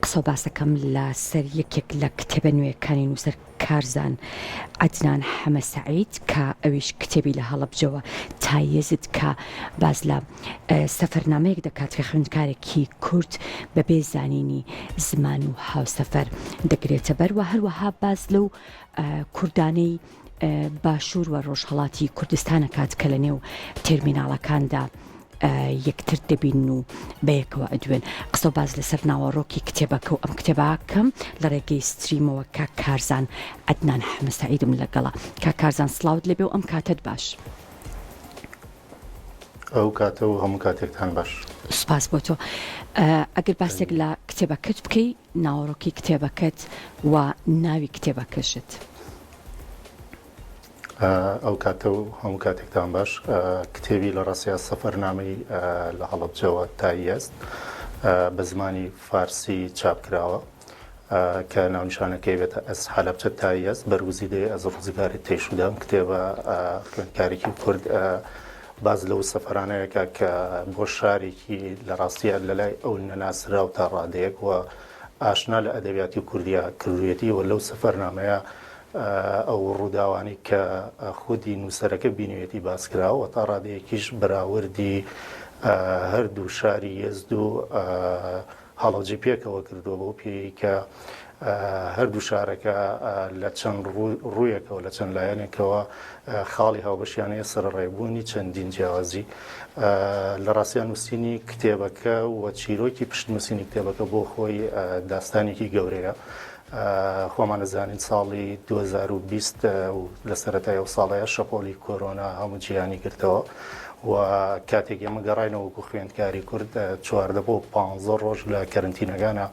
قسە و باسەکەم لەسەر یەکێک لە کتێبە نوێیەکانی نووسەر کارزان عەدنان حەمە سەعید کە ئەویش کتێبی لە هەڵەبجەوە تایەزت کە باز لە سەفەرنامەیەک دەکات کە خوێندکارێکی کورد بەبێ زانینی زمان و هاوسەفەر دەگرێتە بەر و هەروەها باز لەو کوردانەی باشوور و ڕۆژهەڵاتی کوردستانە کات کە لە نێو تێرمیناڵەکاندا یەکتر دەبین و بەیەکەوە ئەدوێن قسە و باز لەسەر ناوەڕۆکی کتێبەکە و ئەم کتێبەکەم لە ڕێگەی ستریمەوە کە کارزان عەدنان حەمە سەعیدم لەگەڵا کە کارزان سڵاوت لەبێ و ئەم کاتت باش. ئەو کاتە و هەموو کاتێکتان باش. سوپاس بۆ تۆ. ئەگەر باسێک لە کتێبەکەت بکەی ناوەڕۆکی کتێبەکەت و ناوی کتێبەکەشت. ئەو کاتە و هەموو کاتێکتان باش. کتێبی لە ڕاستیە سەفەرنامەی لە هەڵەبجەوە تایەست بە زمانی فارسی چاپکراوە کە ناونیشانەکەی بێتە ئەس حەلەبجە تایەست بەرگزیدەی ئەز ڕزگاری تێشودام کتێبە خوێندکارێکی کورد باز لەو سەفەرانەیەکە کە بۆ شارێکی لە ڕاستیە لەلای ئەو نەناسرا و تا ڕادەیەک و ئاشنا لە ئەدەبیاتی کوردیا کردوێتی و لەو سەفەرنامەیە ئەو ڕووداوانی کە خودی نووسەرەکە بینوێتی باسکراوە تا ڕادەیەکیش بەراوردی هەردوو شاری یەزد و هەڵەبجە پێکەوە کردووە بۆ پێی کە هەردوو شارەکە لە چەند ڕوویەکەوە لە چەند لایەنێکەوە خاڵی هاوبەشیانەیە سەرڕێبوونی چەندین جیاوازی لە ڕاستیان نووسینی کتێبەکە و چیرۆکی پشت نووسینی کتێبەکە بۆ خۆی داستانێکی گەورەیە. خۆمان نەزانین ساڵی 2020 و لە سەرەتای ئەو ساڵەیە شەپۆلی کۆرۆنا هەموو جیهانی گرتەوە و کاتێک ئێمە گەڕاینەوە وەکو خوێندکاری کورد 14 بۆ 15 ڕۆژ لە کەرنتینەکانە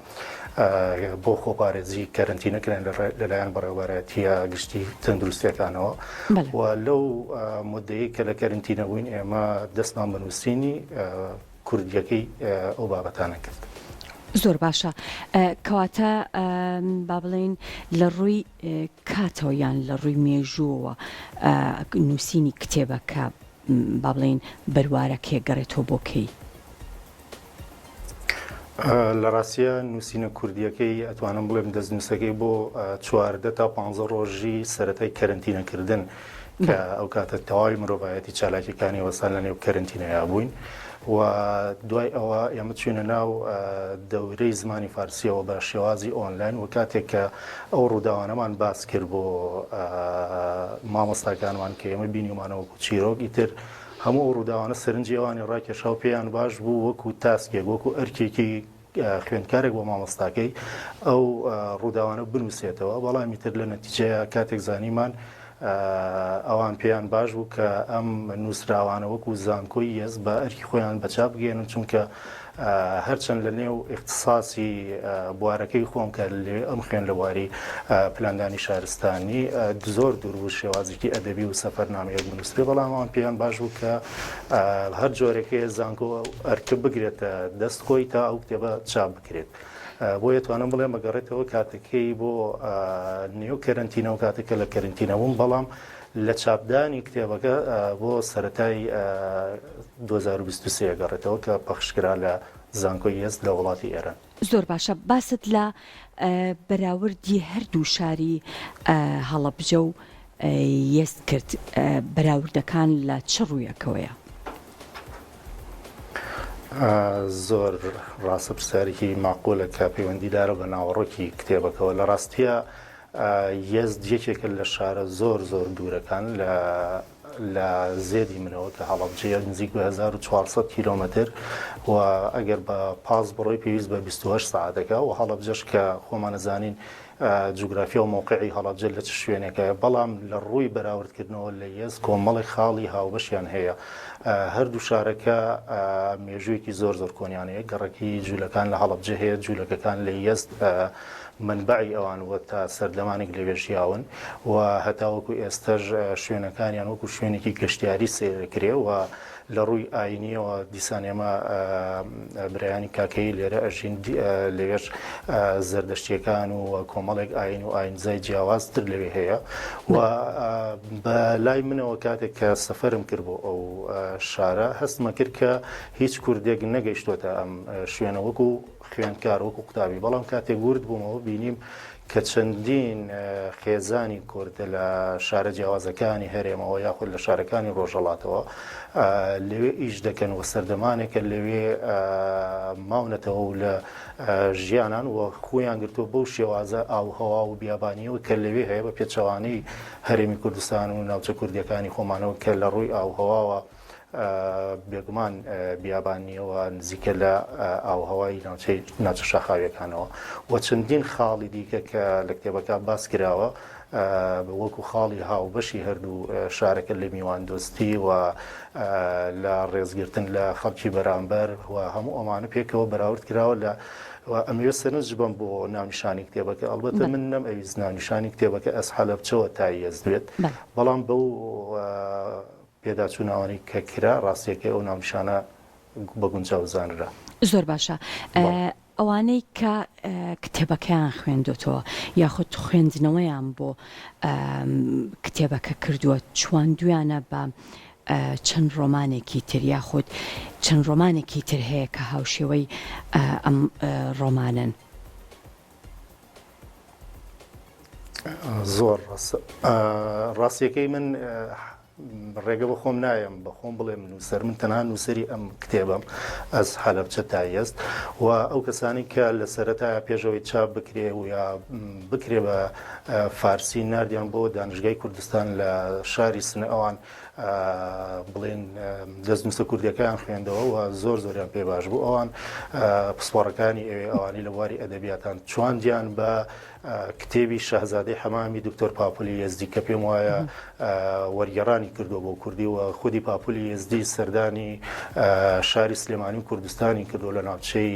بۆ خۆپارێزی کەرنتینەکرێن لەلایەن بەڕێوەبەرەتیە گشتی تەندروستیەکانەوە و لەو مدەیە کە لە کەرنتینە بووین ئێمە دەستمان بە نووسینی کوردیەکەی ئەو بابەتانە کرد. زۆر باشە کەواتە با بڵێن لە ڕووی کاتەوە یان لە ڕووی مێژووەوە نووسینی کتێبەکە با بڵێن بەروارەکێ گەڕێتەوە بۆ کەی؟ لە ڕاستیە نووسینە کوردیەکەی ئەتوانم بڵێم دەستنووسەکەی بۆ 14 تا 15 ڕۆژی سەرەتای کەرنتینەکردن کە ئەو کاتە تەواوی مرۆڤایەتی چالاکیەکانی وەسان لە نێو کەرنتینەیە بووین و دوای ئەوە ئێمە چوینە ناو دەورەی زمانی فارسیەوە بە شێوازی ئۆنلاین و کاتێک کە ئەو ڕووداوانەمان باس کرد بۆ مامۆستاکانمان کە ئێمە بینیمانەوەکو چیرۆک ئیتر هەموو ئەو ڕووداوانە سەرنجیەوانی ڕاکێشا و پێیان باش بوو وەکو تاسکێک وەکو ئەرکێکی خوێندکارێک بۆ مامۆستاکەی ئەو ڕووداوانە بنووسێتەوە بەڵامی تر لە نەتیجەیە کاتێک زانیمان ئەوان پێیان باش بوو کە ئەم نووسراوانە وەکو زانکۆی یەز بە ئەرکی خۆیان بەچاپ بگەێنن چونکە هەرچەند لە نێو اختصاسی بوارەکەی خۆم کە لێ ئەم خوێن لە بواری پلاندانی شارستانی زۆر دووربوو شێوازێکی ئەدەبی و سەفەرنامەیە بنووسێ بەڵام ئەوان پێیان باش بوو کە هەر جۆرەکەی زانکۆ ئەرکە بگرێتە دەست خۆی تا ئەو کتێبە چاپ بکرێت. بۆ یەتوانم بڵێ مەگەڕێتەوە کاتەکەی بۆ نێو کەرنتینە و کاتێکە لە کەرنتینەبووم بەڵام لە چاپدانی کتێبەکە بۆ سەرەتای 2023 گەڕێتەوە کە پەخشکرا لە زانکۆی یەز لە وڵاتی ئێران. زۆر باشە باست لە بەراوردی هەردوو شاری هەڵەبجە و یەست کرد بەراوردەکان لە چ ڕوویەکەوەیە؟ زۆر ڕاستە پرسیارێکی ماقولە کە پەیوەندیدارە بە ناوەڕۆکی کتێبەکەەوە لە ڕاستیە یەزد یەکێکە لە شارە زۆر دوورەکان لە زێدی منەوە کە هەڵەبجەیە نزیک بە 1400 کیلۆمەتر و ئەگەر بە پاس بڕۆی پێویست بە 28 ساعتەکە و هەڵەبجەش کە خۆمان نەزانین جوگرافیا و مووقعی هەڵەبجە لە چ شوێنێکە بەڵام لە ڕووی بەراوردکردنەوە لە یەز کۆمەڵی خاڵی هاوبەشیان هەیە هەردوو شارەکە مێژوویەکی زۆر کۆنیانەیە گەڕەکی جوولەکان لە هەڵەبجە هەیە جوولەکەکان لە یەزد منبعی ئەوان وە تا سەردەمانێک لەوێژیاون و هەتاوەکو ئێستەش شوێنەکانیان وەکو شوێنێکی گەشتیاری سێرەکرێ و لە ڕووی ئاینیەوە دیسان ئێمە برایانی کاکەی لێرە ئەژین لەوێش زەردەشتیەکان و کۆمەڵێک ئاین و ئاینزای جیاوازتر لەوێ هەیە و بە لای منەوە کاتێک کە سەفەرم کرد بۆ ئەو شارە هەستمە کرد کە هیچ کوردێک نەگەیشتوتە ئەم شوێنە وەکو خوێندکار وەکو قوتابی بەڵام کاتێک ورد بوومەوە بینیم کە چەندین خێزانی کورد لە شارە جیاوازەکانی هەرێمەوە یاخود لە شارەکانی ڕۆژهەڵاتەوە لەوێ ئیش دەکەن و سەردەمانێکە لەوێ ماونەتەوە و لە ژیانان و خۆیان گرتووە بەو شێوازە ئاوهەوا و بیابانیەوە کە لەوێ هەیە بە پێچەوانەی هەرێمی کوردستان و ناوچە کوردیەکانی خۆمانەوە کە لە ڕووی ئاوهەواوە بێگومان بیابانیەوە نزیکە لە ئاوهەوای ناوچە شاخاویەکانەوە و چەندین خاڵی دیکە کە لە کتێبەکە باس کراوە وەکو خاڵی هاوبەشی هەردوو شارەکە لە میوان دۆستی و لە ڕێزگرتن لە خەڵکی بەرامبەر و هەموو ئەمانە پێکەوە بەراورد کراوە لە ئەمەوێ سەرنج بم بۆ ناونیشانی کتێبەکە ئەڵبەتە من نەم ئەویست ناونیشانی کتێبەکە ئەس حەلەبچەوە تایەزدوێت بەڵام بەو پێداچووناوانی کە کرا ڕاستیەکەی ئەو ناونیشانە بە گونجاوزانرا. زۆر باشە. ئەوانەی کە کتێبەکەیان خوێندوتەوە یاخود خوێندنەوەیان بۆ کتێبەکە کردووە چواندویانە بە چەند ڕۆمانێکی تر یاخود چەند ڕۆمانێکی تر هەیە کە هاوشێوەی ئەم ڕۆمانن. زۆر ڕاستیەکەی من ڕێگە بە خۆم نایم بە خۆم بڵێ نووسەر من تەنها نووسری ئەم کتێبم ئەس حەلەبچە تایەست و ئەو کەسانی کە لە سەرەتایە پێشەوەی چاپ بکرێ و یا بکرێ بە فارسی نردیان بۆ دانشگای کوردستان لە شاری سنە ئەوان بڵێن دەستنووسە کوردیەکەیان خوێندەوە و زۆر زۆریان پێ باش بوو ئەوان پسپۆڕەکانی ئەوێ ئەوانی لە بواری ئەدەبیاتان چواندیان بە کتێبی شەهزادەی حەمامی دکتۆر پاپولی یەزدی کە پێم وایە وەرگێڕانی کردووە بۆ کوردی و خودی پاپولی یەزدی سەردانی شاری سلێمانی و کوردستانی کردو لە ناوچەی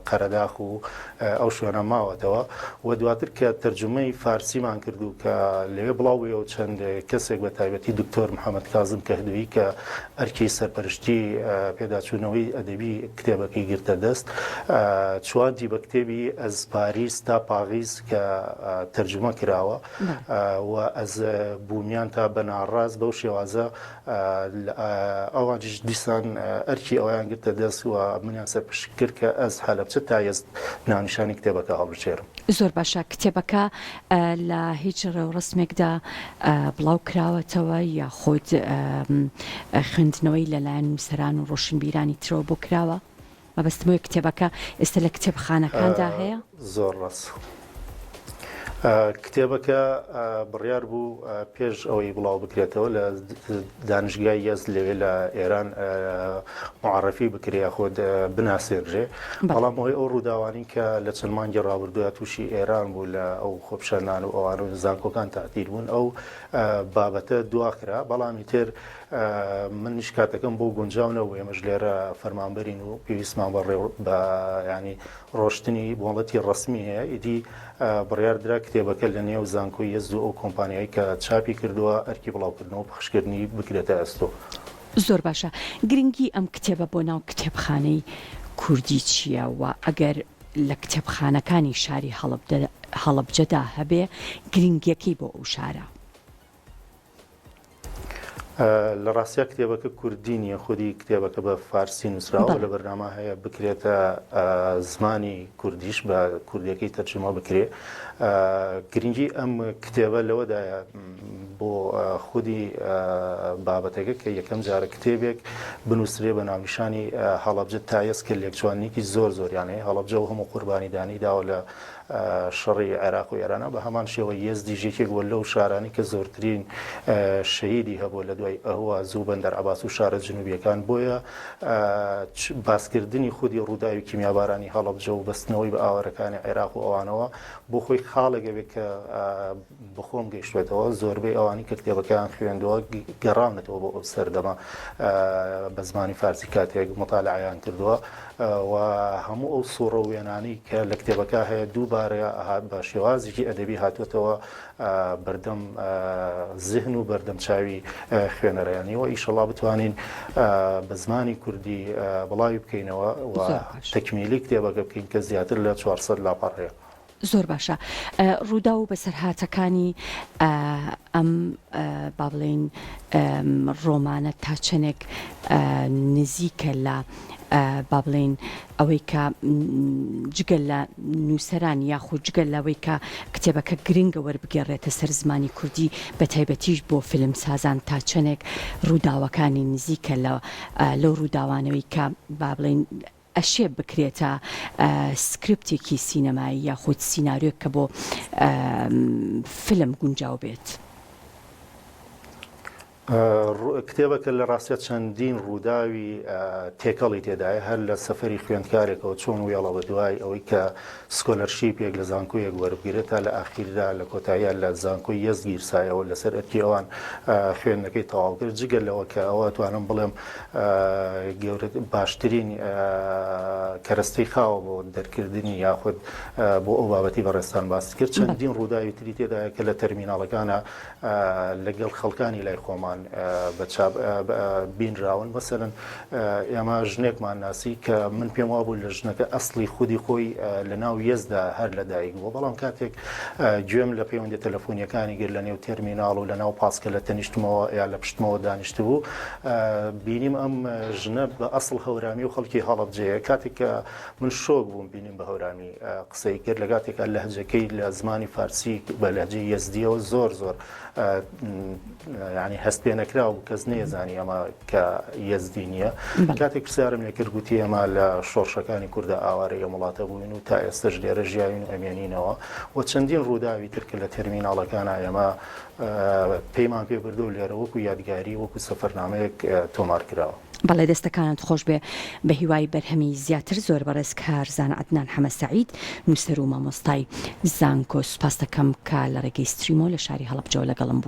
قەرەداخ و ئەو شوێنە ماوەتەوە و دواتر کە تەرجمەی فارسیمان کردو کە لەوێ بڵاوی و چەند کەسێک بە تایبەتی دکتۆر محەممەد کازم کەهدووی کە ئەرکی سەرپەرشتی پێداچوونەوەی ئەدەبی کتێبەکەی گرتە دەست چواندی بە کتێبی ئەز پاریس تا پاغیز کە تەرجمە کراوە و ئەز بوومیان تا بەناڕاست بەو شێوازە ئەوانش دیسان ئەرکی ئەویان گرتە دەست و منیان سەرپشت کرد کە ئەز حەلەبچە تایەست ناونیشانی کتێبەکە هەڵبژێرم. زۆر باشە. کتێبەکە لە هیچ ڕێوڕسمێکدا بڵاو کراوەتەوە یاخود خوێندنەوەی لەلایەن نووسەران و ڕۆشنبیرانی ترەوە بۆ کراوە؟ مەبەستمەوەی کتێبەکە ئێستا لە کتێبخانەکاندا هەیە؟ زۆر ڕاست. کتێبەکە بڕیار بوو پێش ئەوەی بڵاو بکرێتەوە لە دانشگای یەزد لەوێ لە ئێران معرفی بکرێ خۆت بناسێژێ بەڵام ئەوەی ئەو ڕووداوانی کە لە چەند مانگی ڕابردووە تووشی ئێران بوو لە ئەو خۆپشەرنان و ئەوان و زانکۆکان تاقیر بوون ئەو بابەتە دواکرا بەڵامی تر من نیشکاتەکەم بۆ گونجاونەوە ئێمەش لێرە فەرمانبەرین و پێویستمان بە ینی ڕۆشتنی بۆڵەتی ڕسمی هەیە ئیدی بڕیاردرا کتێبەکە لە نێو زانکۆی یەزد و ئەو کۆمپانیایی کە چاپی کردووە ئەرکی بڵاوکردنەوە پخشکردنی بکرێتە ئەستۆ. زۆر باشە. گرنگی ئەم کتێبە بۆ ناو کتێبخانەی کوردی چییە و ئەگەر لە کتێبخانەکانی شاری هەڵەبجەدا هەبێ گرنگیەکەی بۆ ئەو شارە؟ لە ڕاستیا کتێبەکە کوردی نیە خودی کتێبەکە بە فارسی نووسراوە لە بەرنامە هەیە بکرێتە زمانی کوردیش بە کوردیەکەی تەرجمە بکرێ. گرنگی ئەم کتێبە لەوەدایە بۆ خودی بابەتەکە کە یەکەم جارە کتێبێک بنووسرێ بە ناونیشانی هەڵەبجە تایەست کە لێکچوانێکی زۆر زۆریان هەیە. هەڵەبجە و هەموو قوربانیدانی داوە لە شەڕی عێراق و ئێرانە بە هەمان شێوە یەزدی ژێکێک وە لەو شارانی کە زۆرترین شەهیدی هەبوو لە دوای ئەهوا زوو بەندەر عەباس و شارە جنوبیەکان بۆیە باسکردنی خودی ڕووداوی کیمیابارانی هەڵەبجە و بەستنەوەی بە ئاوارەکانی عێراق و ئەوانەوە بۆ خۆی خاڵێکەوێت کە بخۆم گەیشتێتەوە زۆربەی ئەوانی کە کتێبەکەیان خوێندەوە گەڕاونەتەوە بۆ ئەو سەردەما بە زمانی فارسی کاتێک مطالعەیان کردووە و هەموو ئەو سوڕە و وێنانەی کە لە کتێبەکە هەیە دووبارە هات بە شێوازێکی ئەدەبی هاتوێتەوە بەردەم زیهن و بەردەم چاوی خوێنەرەیانیەوە ئیشەڵا بتوانین بە زمانی کوردی بڵاوی بکەینەوە و تەکمیلی کتێبەکە بکەین کە زیاتر لە 400 لاپەڕ هەیە. زۆر باشە. ڕوودا و بەسەرهاتەکانی ئەم با بڵێن ڕۆمانە تا چەندێک نزیکە لە با بڵێن ئەوەی کە جگەل لە نووسەران یاخود جگەل لەوەی کە کتێبەکە گرنگە وەربگێڕێتە سەر زمانی کوردی بە تایبەتیش بۆ فیلم سازان تا چەندێک ڕووداوەکانی نزیکە لەو ڕووداوانەوەی کە با بڵێن ئەشێ بکرێتە سکرپتێکی سینەمایی یاخود سیناریۆ کە بۆ فیلم گونجاو بێت. کتێبەکە لە ڕاستیە چەندین ڕووداوی تێکەڵی تێدایە هەر لە سەفەری خوێندکارێکەوە چۆن وێڵە بە دوای ئەوەی کە سکۆلەرشیپێک لە زانکۆیەک وەربگرێتە لە ئاخیردا لە کۆتاییە لە زانکۆی یەزد گیرسایەوە لەسەر ئەرکی ئەوان خوێندنەکەی تەواو کرد جگەل لەوە کە ئەوە توانم بڵێم باشترین کەرەستەی خاوە بۆ دەرکردنی یاخود بۆ ئەو بابەتی بەڕێستان باسی کرد چەندین ڕووداوی تری تێدایە کە لە تەرمیناڵەکانە لەگەڵ خەڵکانی لای خۆمان بینراون مثلەن ئێمە ژنێکمان ناسی کە من پێم وابوو لە ژنەکە ئەسڵی خودی خۆی لە ناو یەزدا هەر لە دایک بووە بەڵام کاتێک گوێم لە پەیوەندی تەلەفۆنیەکانی گر لە نێو تەرمیناڵ و لە ناو پاسکە لە تەنیشتمەوە یا لە پشتمەوە دانیشت بوو بینیم ئەم ژنە بە ئەسڵ هەورامی و خەڵکی هەڵەبجەیە کاتێک کە من شۆک بووم بینیم بە هەورامی قسەی کرد لە کاتێکە لەهجەکەی لە زمانی فارسی بە لەهجەی یەزدیەوە زۆر ینی هەست پێ نەکراوە کەس نێزانی ئەمە کە یەزدی نییە کاتێک پرسیارم لێ کرد گوتی ئەمە لە شۆڕشەکانی کووردە ئاوارەیە وڵاتە بووین و تا ئێستش لێرە ژیاوین و ئەمێنینەوە و چەندین ڕووداوی ترکە لە تەرمیناڵەکانە ئێمە پەیمان پێ بردو لێرە وەکو یادگاری وەکو سەفەرنامەیەک تۆمار کراوە. بەڵێ دەستەکانت خۆش بێ بە هیوای بەرهەمی زیاتر زۆر بەڕێز کارزان عەدنان حەمەدسەعید نووسەر و مامۆستای زانکۆ سوپاس دەکەم کە لە ڕێگەی ستریمۆ لە شاری هەڵەبجەوە لەگەڵم بوو.